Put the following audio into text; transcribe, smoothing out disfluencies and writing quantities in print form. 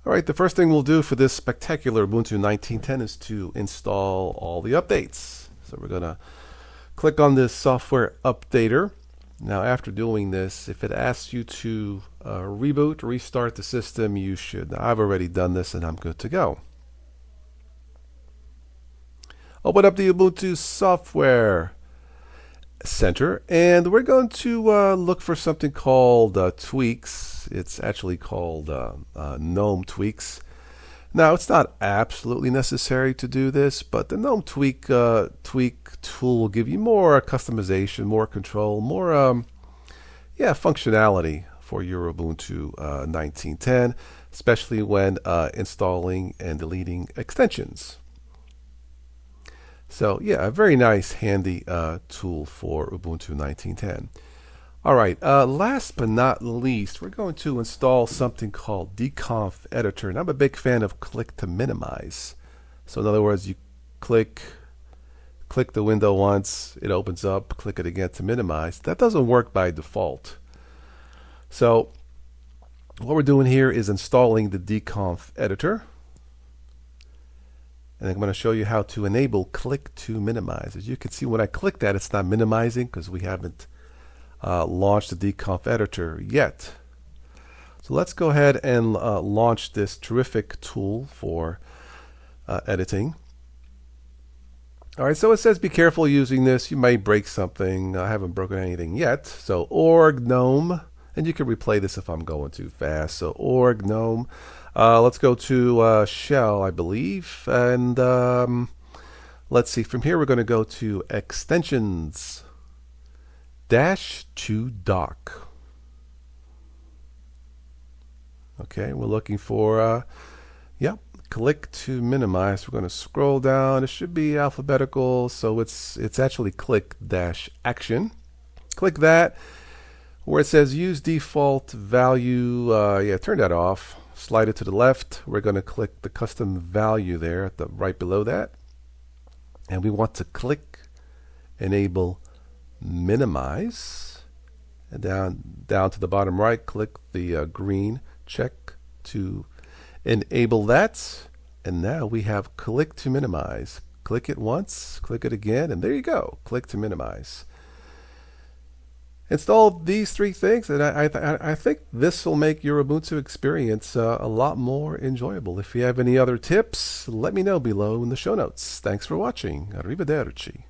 All right, the first thing we'll do for this spectacular Ubuntu 19.10 is to install all the updates. So we're going to click on this software updater. Now after doing this, if it asks you to reboot, restart the system, you should. I've already done this and I'm good to go. Open up the Ubuntu Software Center and we're going to look for something called tweaks. It's actually called GNOME tweaks. Now it's not absolutely necessary to do this, but the GNOME tweak tool will give you more customization, more control, more functionality for your Ubuntu 19.10, especially when installing and deleting extensions. So yeah, a very nice, handy tool for Ubuntu 19.10. All right, last but not least, we're going to install something called dconf editor. And I'm a big fan of click to minimize. So in other words, you click the window once, it opens up, click it again to minimize. That doesn't work by default. So what we're doing here is installing the dconf editor. And I'm going to show you how to enable click to minimize. As you can see, when I click that, it's not minimizing because we haven't launched the dconf editor yet. So let's go ahead and launch this terrific tool for editing. All right, so it says be careful using this. You may break something. I haven't broken anything yet. So org gnome, and you can replay this if I'm going too fast. So org gnome. Let's go to shell, I believe, and let's see. From here, we're going to go to extensions -to dock. Okay, we're looking for click to minimize. We're going to scroll down. It should be alphabetical, so it's actually click -action. Click that. Where it says use default value, turn that off. Slide it to the left. We're going to click the custom value there at the right below that. And we want to click enable minimize. And down to the bottom right, click the green check to enable that. And now we have click to minimize. Click it once, click it again, and there you go. Click to minimize. Install these three things, and I think this will make your Ubuntu experience a lot more enjoyable. If you have any other tips, let me know below in the show notes. Thanks for watching. Arrivederci.